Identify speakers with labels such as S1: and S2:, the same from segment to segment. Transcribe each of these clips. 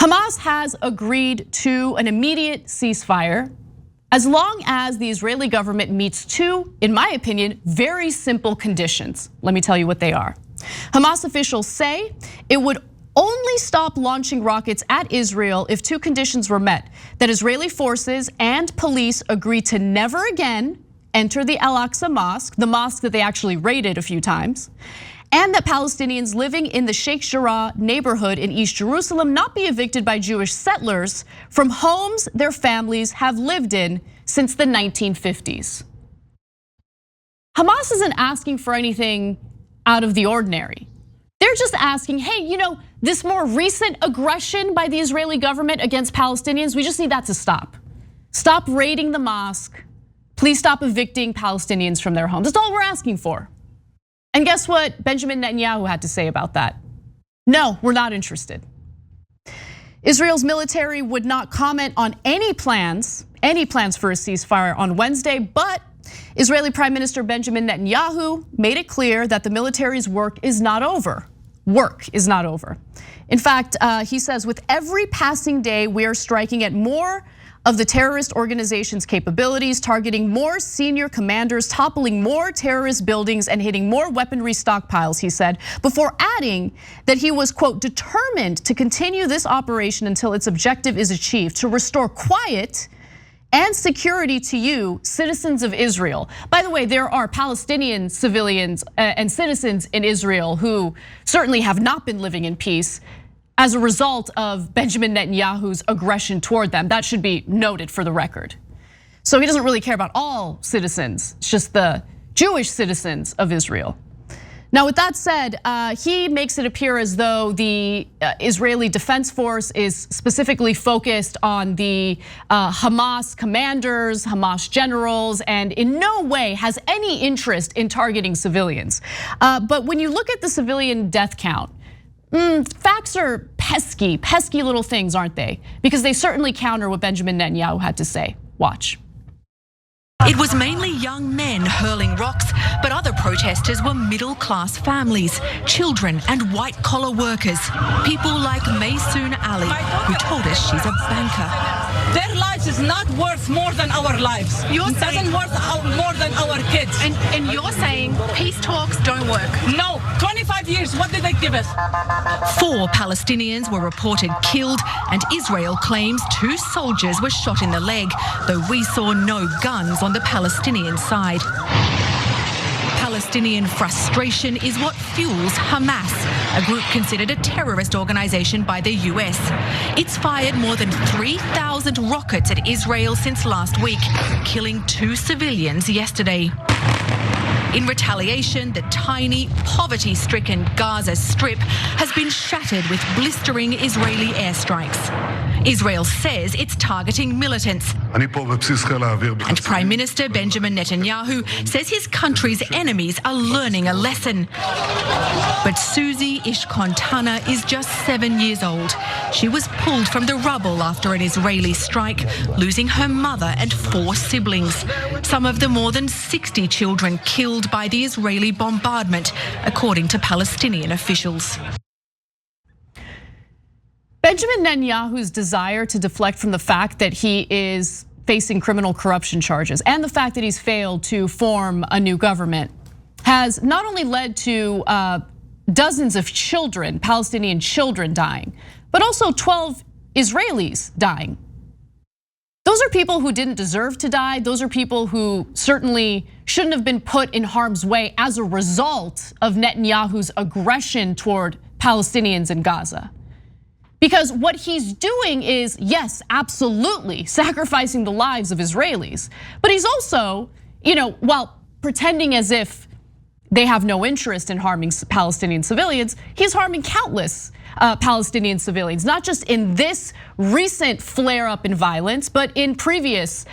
S1: Hamas has agreed to an immediate ceasefire as long as the Israeli government meets two, in my opinion, very simple conditions. Let me tell you what they are. Hamas officials say it would only stop launching rockets at Israel if two conditions were met: that Israeli forces and police agree to never again enter the Al-Aqsa Mosque, the mosque that they actually raided a few times, and that Palestinians living in the Sheikh Jarrah neighborhood in East Jerusalem not be evicted by Jewish settlers from homes their families have lived in since the 1950s. Hamas isn't asking for anything out of the ordinary. They're just asking, hey, this more recent aggression by the Israeli government against Palestinians, we just need that to stop. Stop raiding the mosque. Please stop evicting Palestinians from their homes. That's all we're asking for. And guess what Benjamin Netanyahu had to say about that? No, we're not interested. Israel's military would not comment on any plans for a ceasefire on Wednesday, but Israeli Prime Minister Benjamin Netanyahu made it clear that the military's work is not over. Work is not over. In fact, he says, with every passing day, we are striking at more of the terrorist organization's capabilities, targeting more senior commanders, toppling more terrorist buildings, and hitting more weaponry stockpiles, he said, before adding that he was, quote, determined to continue this operation until its objective is achieved, to restore quiet and security to you, citizens of Israel. By the way, there are Palestinian civilians and citizens in Israel who certainly have not been living in peace as a result of Benjamin Netanyahu's aggression toward them. That should be noted for the record. So he doesn't really care about all citizens, it's just the Jewish citizens of Israel. Now, with that said, he makes it appear as though the Israeli Defense Force is specifically focused on the Hamas commanders, Hamas generals, and in no way has any interest in targeting civilians. But when you look at the civilian death count, facts are pesky little things, aren't they? Because they certainly counter what Benjamin Netanyahu had to say. Watch.
S2: It was mainly young men hurling rocks, but other protesters were middle-class families, children and white-collar workers. People like Maysoon Ali, who told us she's a banker.
S3: Their lives is not worth more than our lives. It doesn't worth more than our kids.
S4: And you're saying peace talks don't work?
S3: No, 25 years, what did they give us?
S2: 4 Palestinians were reported killed, and Israel claims 2 soldiers were shot in the leg, though we saw no guns on the Palestinian side. Palestinian frustration is what fuels Hamas, a group considered a terrorist organization by the US. It's fired more than 3,000 rockets at Israel since last week, killing 2 civilians yesterday. In retaliation, the tiny, poverty-stricken Gaza Strip has been shattered with blistering Israeli airstrikes. Israel says it's targeting militants. And Prime Minister Benjamin Netanyahu says his country's enemies are learning a lesson. But Susie Ishkontana is just 7 years old. She was pulled from the rubble after an Israeli strike, losing her mother and 4 siblings. Some of the more than 60 children killed by the Israeli bombardment, according to Palestinian officials.
S1: Benjamin Netanyahu's desire to deflect from the fact that he is facing criminal corruption charges and the fact that he's failed to form a new government has not only led to dozens of children, Palestinian children dying, but also 12 Israelis dying. Those are people who didn't deserve to die. Those are people who certainly shouldn't have been put in harm's way as a result of Netanyahu's aggression toward Palestinians in Gaza. Because what he's doing is, yes, absolutely sacrificing the lives of Israelis, but he's also, while pretending as if they have no interest in harming Palestinian civilians, he's harming countless Palestinian civilians, not just in this recent flare-up in violence, but in previous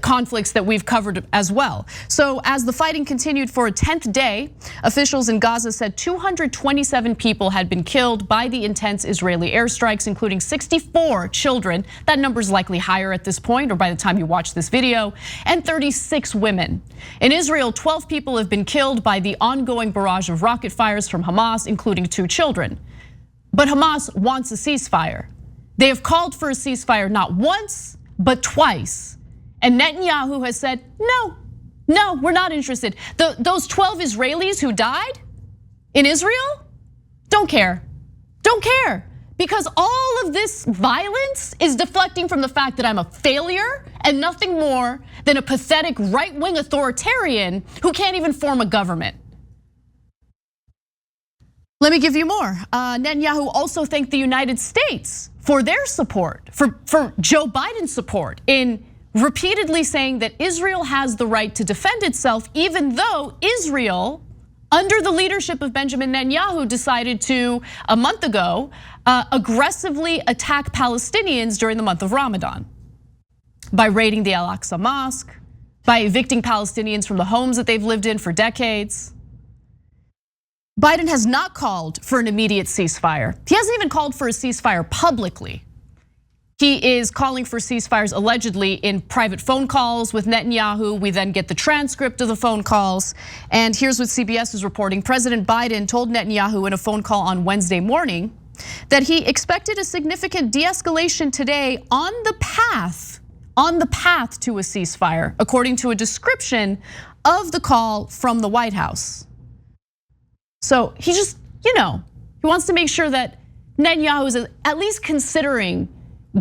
S1: conflicts that we've covered as well. So as the fighting continued for a 10th day, officials in Gaza said 227 people had been killed by the intense Israeli airstrikes, including 64 children. That number's likely higher at this point, or by the time you watch this video, and 36 women. In Israel, 12 people have been killed by the ongoing barrage of rocket fires from Hamas, including 2 children. But Hamas wants a ceasefire. They have called for a ceasefire not once, but twice. And Netanyahu has said, no, we're not interested. Those 12 Israelis who died in Israel, don't care. Because all of this violence is deflecting from the fact that I'm a failure and nothing more than a pathetic right-wing authoritarian who can't even form a government. Let me give you more. Netanyahu also thanked the United States for their support, for Joe Biden's support in repeatedly saying that Israel has the right to defend itself, even though Israel, under the leadership of Benjamin Netanyahu, decided to, a month ago, aggressively attack Palestinians during the month of Ramadan by raiding the Al-Aqsa Mosque, by evicting Palestinians from the homes that they've lived in for decades. Biden has not called for an immediate ceasefire. He hasn't even called for a ceasefire publicly. He is calling for ceasefires allegedly in private phone calls with Netanyahu. We then get the transcript of the phone calls. And here's what CBS is reporting. President Biden told Netanyahu in a phone call on Wednesday morning that he expected a significant de-escalation today on the path to a ceasefire, according to a description of the call from the White House. So he just, he wants to make sure that Netanyahu is at least considering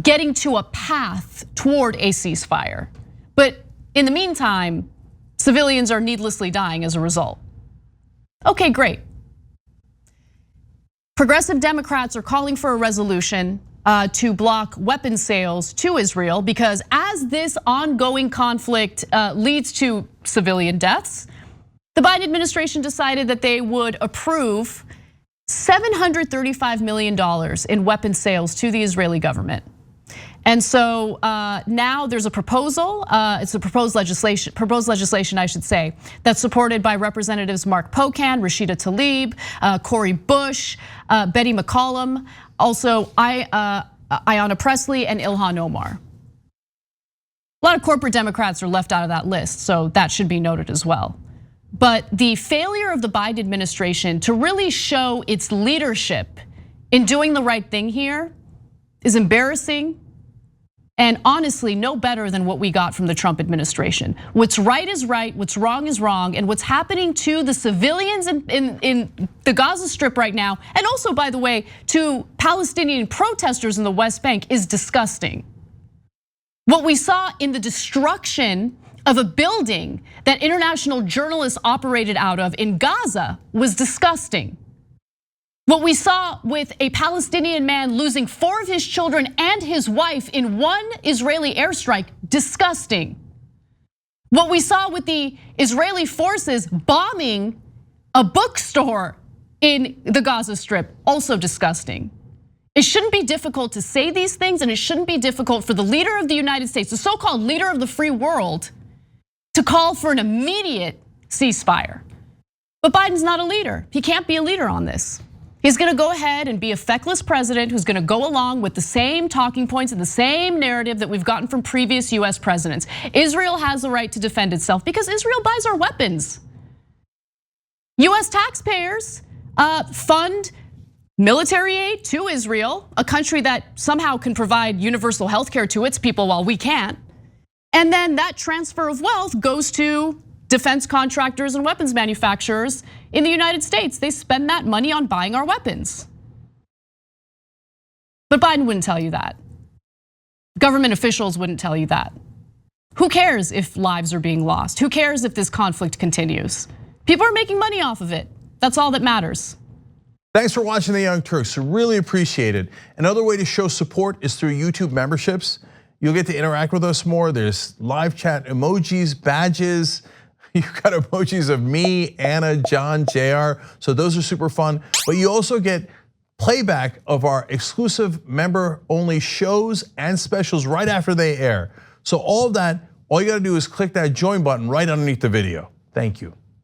S1: getting to a path toward a ceasefire. But in the meantime, civilians are needlessly dying as a result. Okay, great. Progressive Democrats are calling for a resolution to block weapons sales to Israel because as this ongoing conflict leads to civilian deaths, the Biden administration decided that they would approve $735 million in weapons sales to the Israeli government. And so now there's a proposal, it's a proposed legislation, I should say, that's supported by Representatives Mark Pocan, Rashida Tlaib, Cori Bush, Betty McCollum, also Ayanna Pressley and Ilhan Omar. A lot of corporate Democrats are left out of that list, so that should be noted as well. But the failure of the Biden administration to really show its leadership in doing the right thing here is embarrassing and honestly no better than what we got from the Trump administration. What's right is right, what's wrong is wrong, and what's happening to the civilians in the Gaza Strip right now, and also, by the way, to Palestinian protesters in the West Bank is disgusting. What we saw in the destruction of a building that international journalists operated out of in Gaza was disgusting. What we saw with a Palestinian man losing 4 of his children and his wife in one Israeli airstrike, disgusting. What we saw with the Israeli forces bombing a bookstore in the Gaza Strip, also disgusting. It shouldn't be difficult to say these things, and it shouldn't be difficult for the leader of the United States, the so-called leader of the free world, to call for an immediate ceasefire. But Biden's not a leader. He can't be a leader on this. He's gonna go ahead and be a feckless president who's gonna go along with the same talking points and the same narrative that we've gotten from previous US presidents. Israel has the right to defend itself because Israel buys our weapons. US taxpayers fund military aid to Israel, a country that somehow can provide universal health care to its people while we can't. And then that transfer of wealth goes to defense contractors and weapons manufacturers in the United States. They spend that money on buying our weapons. But Biden wouldn't tell you that. Government officials wouldn't tell you that. Who cares if lives are being lost? Who cares if this conflict continues? People are making money off of it. That's all that matters.
S5: Thanks for watching The Young Turks, really appreciate it. Another way to show support is through YouTube memberships. You'll get to interact with us more. There's live chat emojis, badges. You've got emojis of me, Anna, John, JR. So those are super fun. But you also get playback of our exclusive member-only shows and specials right after they air. So all of that, all you gotta do is click that join button right underneath the video. Thank you.